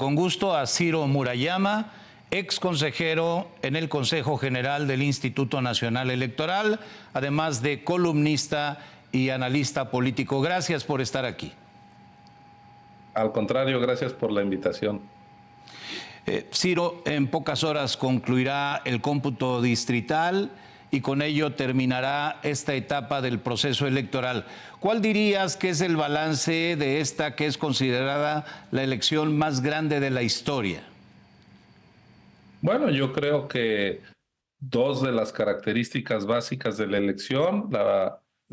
con gusto a Ciro Murayama, ex consejero en el Consejo General del Instituto Nacional Electoral, además de columnista y analista político. Gracias por estar aquí. Al contrario, gracias por la invitación. Ciro, en pocas horas concluirá el cómputo distrital y con ello terminará esta etapa del proceso electoral. ¿Cuál dirías que es el balance de esta que es considerada la elección más grande de la historia? Bueno, yo creo que dos de las características básicas de la elección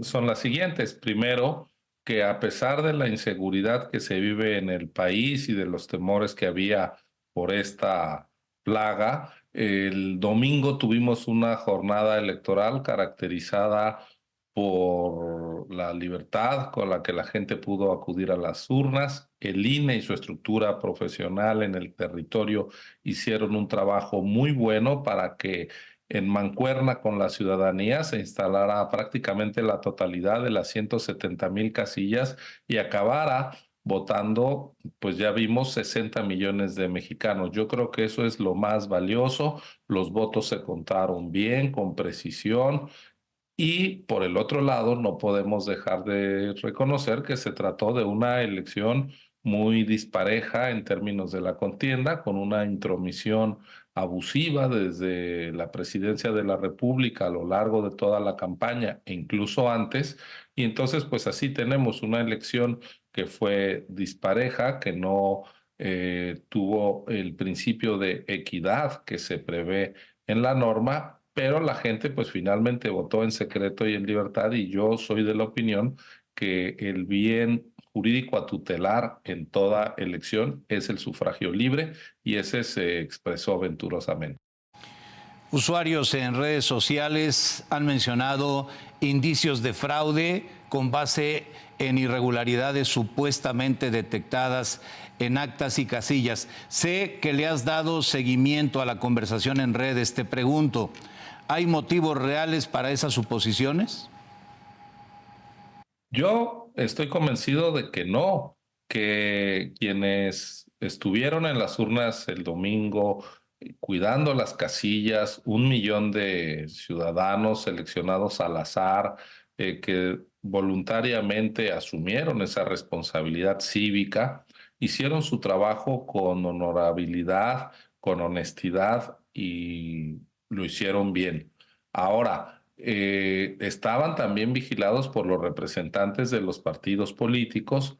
son las siguientes. Primero, que a pesar de la inseguridad que se vive en el país y de los temores que había por esta plaga, el domingo tuvimos una jornada electoral caracterizada por la libertad con la que la gente pudo acudir a las urnas. El INE y su estructura profesional en el territorio hicieron un trabajo muy bueno para que en mancuerna con la ciudadanía se instalara prácticamente la totalidad de las 170,000 casillas y acabara votando, pues ya vimos 60 millones de mexicanos. Yo creo que eso es lo más valioso. Los votos se contaron bien, con precisión. Y por el otro lado, no podemos dejar de reconocer que se trató de una elección muy dispareja en términos de la contienda, con una intromisión abusiva desde la presidencia de la República a lo largo de toda la campaña e incluso antes. Y entonces, pues así tenemos una elección que fue dispareja, que no tuvo el principio de equidad que se prevé en la norma, pero la gente pues finalmente votó en secreto y en libertad, y yo soy de la opinión que el bien jurídico a tutelar en toda elección es el sufragio libre, y ese se expresó venturosamente. Usuarios en redes sociales han mencionado indicios de fraude con base en irregularidades supuestamente detectadas en actas y casillas. Sé que le has dado seguimiento a la conversación en redes. Te pregunto, ¿hay motivos reales para esas suposiciones? Yo estoy convencido de que no, que quienes estuvieron en las urnas el domingo cuidando las casillas, 1 millón de ciudadanos seleccionados al azar, que voluntariamente asumieron esa responsabilidad cívica, hicieron su trabajo con honorabilidad, con honestidad, y lo hicieron bien. Ahora, estaban también vigilados por los representantes de los partidos políticos,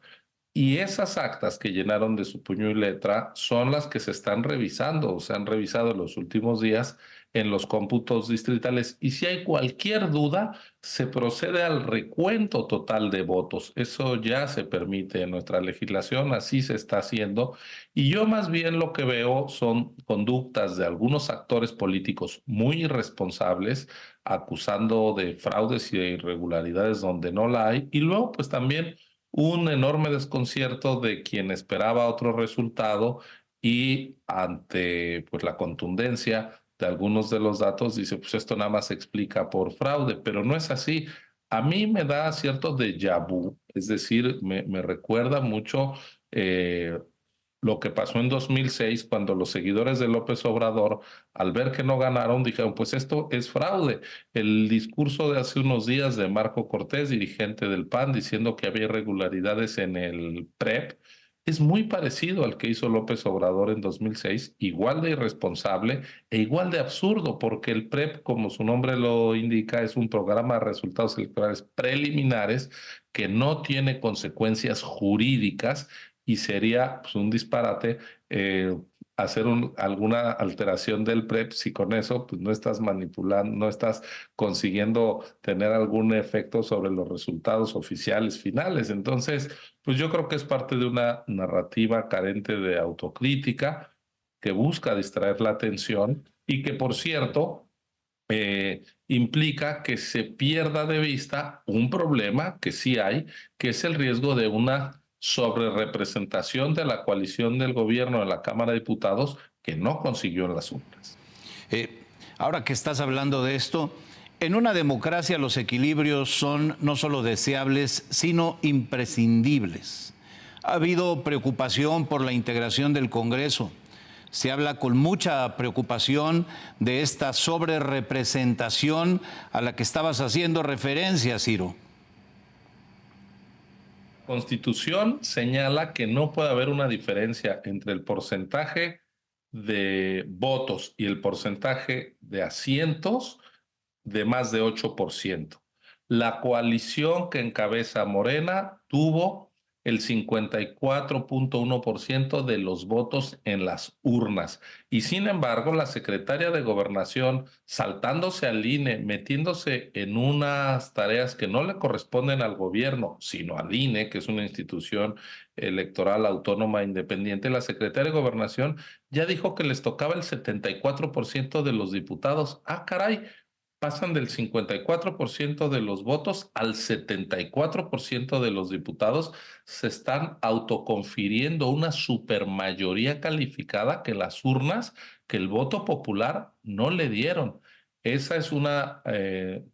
y esas actas que llenaron de su puño y letra son las que se están revisando o se han revisado en los últimos días en los cómputos distritales. Y si hay cualquier duda, se procede al recuento total de votos. Eso ya se permite en nuestra legislación, así se está haciendo. Y yo más bien lo que veo son conductas de algunos actores políticos muy irresponsables, acusando de fraudes y de irregularidades donde no la hay. Y luego, pues también un enorme desconcierto de quien esperaba otro resultado, y ante pues la contundencia de algunos de los datos dice, pues esto nada más se explica por fraude, pero no es así. A mí me da cierto déjà vu, es decir, me recuerda mucho lo que pasó en 2006, cuando los seguidores de López Obrador, al ver que no ganaron, dijeron, pues esto es fraude. El discurso de hace unos días de Marco Cortés, dirigente del PAN, diciendo que había irregularidades en el PREP, es muy parecido al que hizo López Obrador en 2006, igual de irresponsable e igual de absurdo, porque el PREP, como su nombre lo indica, es un programa de resultados electorales preliminares que no tiene consecuencias jurídicas, y sería pues un disparate hacer alguna alteración del PREP si con eso pues no estás manipulando, no estás consiguiendo tener algún efecto sobre los resultados oficiales finales. Entonces, pues yo creo que es parte de una narrativa carente de autocrítica, que busca distraer la atención y que, por cierto, implica que se pierda de vista un problema que sí hay, que es el riesgo de una sobrerepresentación de la coalición del gobierno en la Cámara de Diputados, que no consiguió en las urnas. Ahora que estás hablando de esto, en una democracia los equilibrios son no solo deseables, sino imprescindibles. Ha habido preocupación por la integración del Congreso. Se habla con mucha preocupación de esta sobrerepresentación a la que estabas haciendo referencia, Ciro. La Constitución señala que no puede haber una diferencia entre el porcentaje de votos y el porcentaje de asientos de más de 8%. La coalición que encabeza Morena tuvo el 54.1% de los votos en las urnas. Y sin embargo, la secretaria de Gobernación, saltándose al INE, metiéndose en unas tareas que no le corresponden al gobierno, sino al INE, que es una institución electoral autónoma e independiente, la secretaria de Gobernación ya dijo que les tocaba el 74% de los diputados. Ah, caray, pasan del 54% de los votos al 74% de los diputados, se están autoconfiriendo una supermayoría calificada que las urnas, que el voto popular no le dieron. Esa es una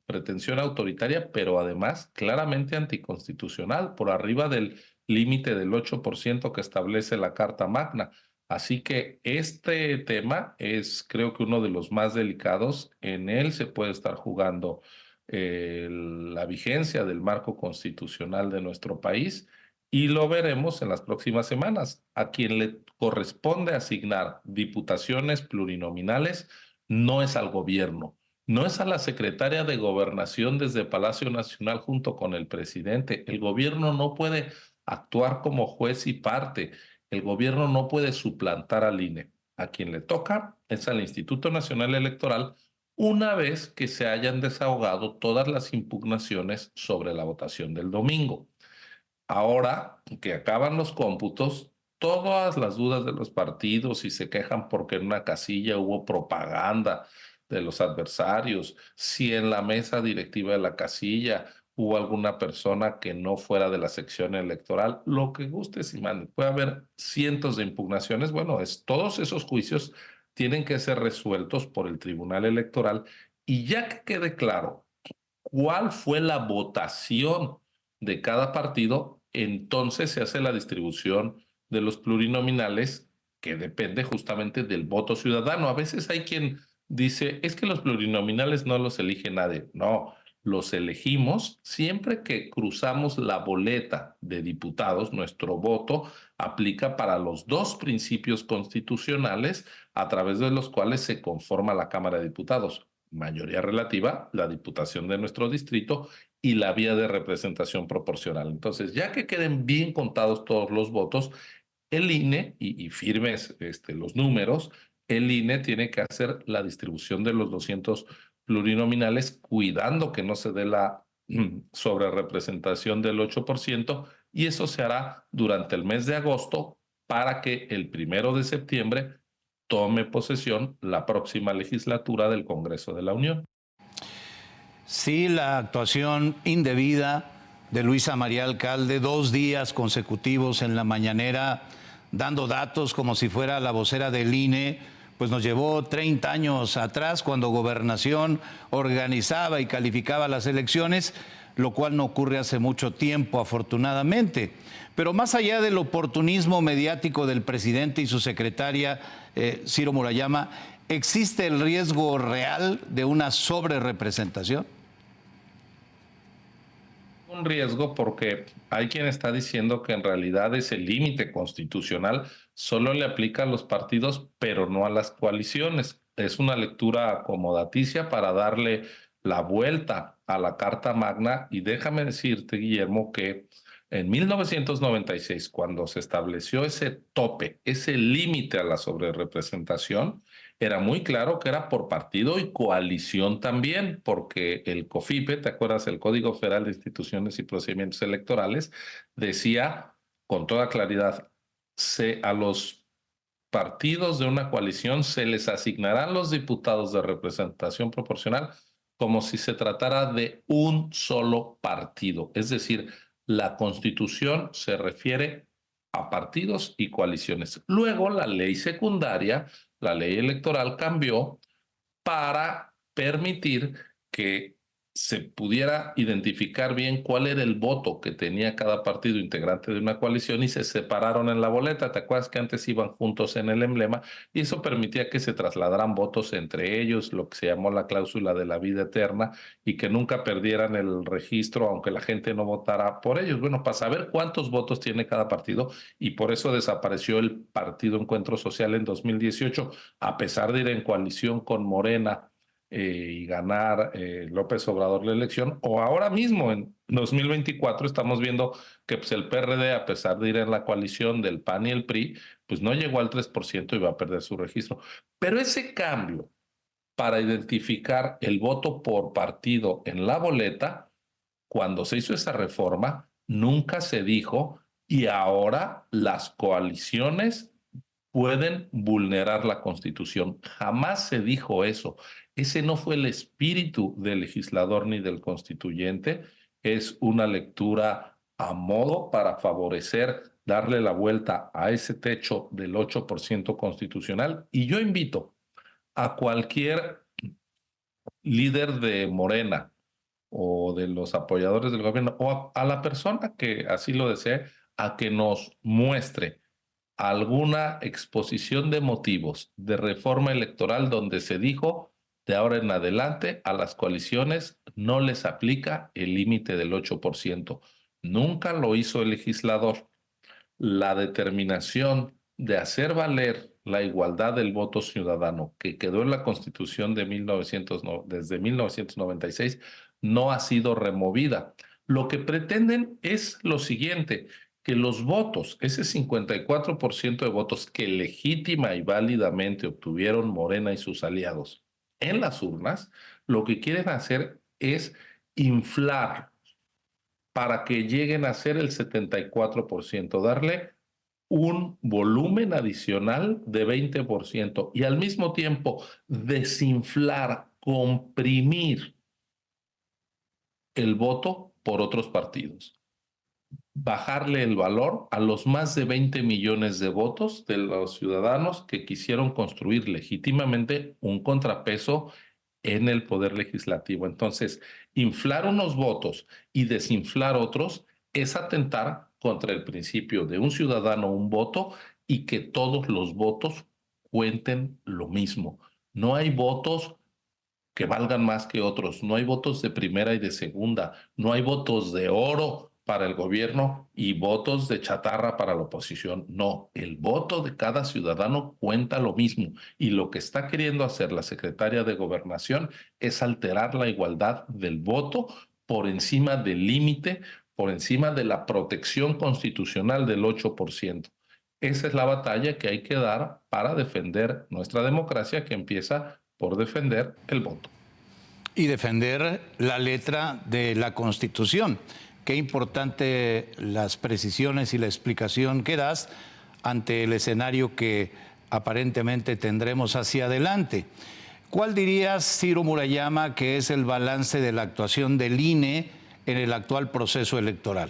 pretensión autoritaria, pero además claramente anticonstitucional, por arriba del límite del 8% que establece la Carta Magna. Así que este tema es, creo que uno de los más delicados. En él se puede estar jugando la vigencia del marco constitucional de nuestro país y lo veremos en las próximas semanas. A quien le corresponde asignar diputaciones plurinominales no es al gobierno, no es a la secretaria de Gobernación desde Palacio Nacional junto con el presidente. El gobierno no puede actuar como juez y parte. El gobierno no puede suplantar al INE. A quien le toca es al Instituto Nacional Electoral una vez que se hayan desahogado todas las impugnaciones sobre la votación del domingo. Ahora que acaban los cómputos, todas las dudas de los partidos y se quejan porque en una casilla hubo propaganda de los adversarios, si en la mesa directiva de la casilla hubo alguna persona que no fuera de la sección electoral, lo que gustes y mande. Puede haber cientos de impugnaciones. Bueno, todos esos juicios tienen que ser resueltos por el Tribunal Electoral y ya que quede claro cuál fue la votación de cada partido, entonces se hace la distribución de los plurinominales que depende justamente del voto ciudadano. A veces hay quien dice, es que los plurinominales no los elige nadie. No, los elegimos siempre que cruzamos la boleta de diputados. Nuestro voto aplica para los dos principios constitucionales a través de los cuales se conforma la Cámara de Diputados: mayoría relativa, la diputación de nuestro distrito, y la vía de representación proporcional. Entonces, ya que queden bien contados todos los votos, el INE, y firmes los números, el INE tiene que hacer la distribución de los 200 plurinominales, cuidando que no se dé la sobrerepresentación del 8%, y eso se hará durante el mes de agosto para que el 1 de septiembre tome posesión la próxima legislatura del Congreso de la Unión. Sí, la actuación indebida de Luisa María Alcalde, 2 días consecutivos en la mañanera, dando datos como si fuera la vocera del INE, pues nos llevó 30 años atrás, cuando Gobernación organizaba y calificaba las elecciones, lo cual no ocurre hace mucho tiempo, afortunadamente. Pero más allá del oportunismo mediático del presidente y su secretaria, Ciro Murayama, ¿existe el riesgo real de una sobrerepresentación? Un riesgo porque hay quien está diciendo que en realidad ese límite constitucional solo le aplica a los partidos, pero no a las coaliciones. Es una lectura acomodaticia para darle la vuelta a la Carta Magna. Y déjame decirte, Guillermo, que en 1996, cuando se estableció ese tope, ese límite a la sobrerepresentación, era muy claro que era por partido y coalición también, porque el COFIPE, ¿te acuerdas? El Código Federal de Instituciones y Procedimientos Electorales, decía con toda claridad, a los partidos de una coalición se les asignarán los diputados de representación proporcional como si se tratara de un solo partido. Es decir, la Constitución se refiere a partidos y coaliciones. Luego, la ley secundaria, la ley electoral, cambió para permitir que se pudiera identificar bien cuál era el voto que tenía cada partido integrante de una coalición y se separaron en la boleta. ¿Te acuerdas que antes iban juntos en el emblema? Y eso permitía que se trasladaran votos entre ellos, lo que se llamó la cláusula de la vida eterna, y que nunca perdieran el registro aunque la gente no votara por ellos. Bueno, para saber cuántos votos tiene cada partido, y por eso desapareció el Partido Encuentro Social en 2018, a pesar de ir en coalición con Morena y ganar López Obrador la elección, o ahora mismo en 2024 estamos viendo que pues, el PRD, a pesar de ir en la coalición del PAN y el PRI, pues no llegó al 3% y va a perder su registro. Pero ese cambio para identificar el voto por partido en la boleta, cuando se hizo esa reforma, nunca se dijo, y ahora las coaliciones pueden vulnerar la Constitución. Jamás se dijo eso. Ese no fue el espíritu del legislador ni del constituyente. Es una lectura a modo para favorecer, darle la vuelta a ese techo del 8% constitucional. Y yo invito a cualquier líder de Morena o de los apoyadores del gobierno o a la persona que así lo desee, a que nos muestre alguna exposición de motivos de reforma electoral donde se dijo de ahora en adelante a las coaliciones no les aplica el límite del 8%. Nunca lo hizo el legislador. La determinación de hacer valer la igualdad del voto ciudadano que quedó en la Constitución de 1900, desde 1996 no ha sido removida. Lo que pretenden es lo siguiente, que los votos, ese 54% de votos que legítima y válidamente obtuvieron Morena y sus aliados en las urnas, lo que quieren hacer es inflar para que lleguen a ser el 74%, darle un volumen adicional de 20% y al mismo tiempo desinflar, comprimir el voto por otros partidos, bajarle el valor a los más de 20 millones de votos de los ciudadanos que quisieron construir legítimamente un contrapeso en el poder legislativo. Entonces, inflar unos votos y desinflar otros es atentar contra el principio de un ciudadano, un voto, y que todos los votos cuenten lo mismo. No hay votos que valgan más que otros, no hay votos de primera y de segunda, no hay votos de oro para el gobierno y votos de chatarra para la oposición. No, el voto de cada ciudadano cuenta lo mismo, y lo que está queriendo hacer la secretaria de Gobernación es alterar la igualdad del voto por encima del límite, por encima de la protección constitucional del 8%. Esa es la batalla que hay que dar para defender nuestra democracia, que empieza por defender el voto. Y defender la letra de la Constitución. Qué importante las precisiones y la explicación que das ante el escenario que aparentemente tendremos hacia adelante. ¿Cuál dirías, Ciro Murayama, que es el balance de la actuación del INE en el actual proceso electoral?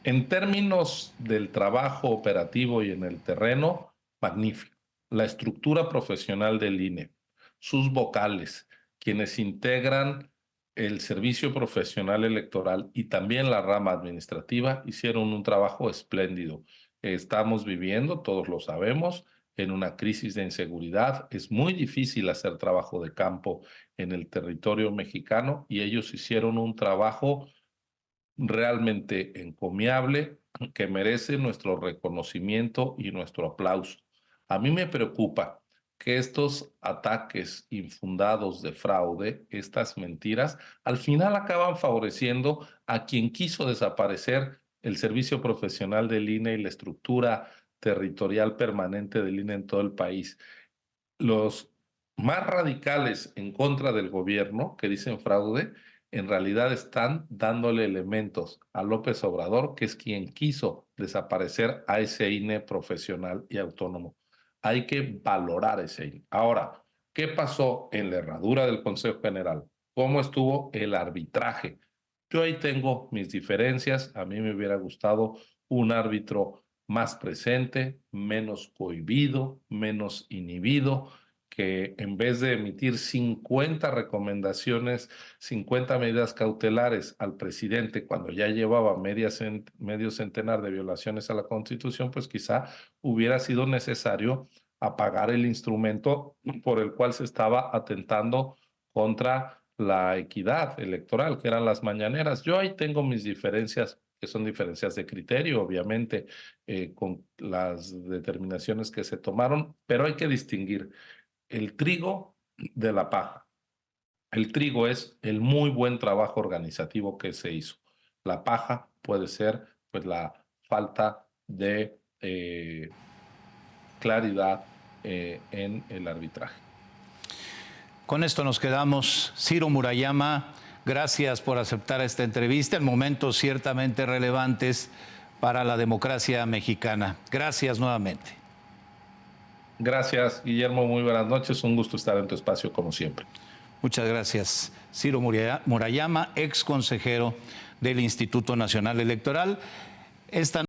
En términos del trabajo operativo y en el terreno, magnífico. La estructura profesional del INE, sus vocales, quienes integran el servicio profesional electoral y también la rama administrativa, hicieron un trabajo espléndido. Estamos viviendo, todos lo sabemos, en una crisis de inseguridad. Es muy difícil hacer trabajo de campo en el territorio mexicano, y ellos hicieron un trabajo realmente encomiable que merece nuestro reconocimiento y nuestro aplauso. A mí me preocupa que estos ataques infundados de fraude, estas mentiras, al final acaban favoreciendo a quien quiso desaparecer el servicio profesional del INE y la estructura territorial permanente del INE en todo el país. Los más radicales en contra del gobierno, que dicen fraude, en realidad están dándole elementos a López Obrador, que es quien quiso desaparecer a ese INE profesional y autónomo. Hay que valorar ese INE. Ahora, ¿qué pasó en la herradura del Consejo General? ¿Cómo estuvo el arbitraje? Yo ahí tengo mis diferencias. A mí me hubiera gustado un árbitro más presente, menos cohibido, menos inhibido, que en vez de emitir 50 recomendaciones, 50 medidas cautelares al presidente cuando ya llevaba medio centenar de violaciones a la Constitución, pues quizá hubiera sido necesario apagar el instrumento por el cual se estaba atentando contra la equidad electoral, que eran las mañaneras. Yo ahí tengo mis diferencias, que son diferencias de criterio, obviamente, con las determinaciones que se tomaron, pero hay que distinguir el trigo de la paja. El trigo es el muy buen trabajo organizativo que se hizo. La paja puede ser pues la falta de claridad en el arbitraje. Con esto nos quedamos. Ciro Murayama, gracias por aceptar esta entrevista en momentos ciertamente relevantes para la democracia mexicana. Gracias nuevamente. Gracias, Guillermo. Muy buenas noches. Un gusto estar en tu espacio como siempre. Muchas gracias. Ciro Murayama, ex consejero del Instituto Nacional Electoral. Esta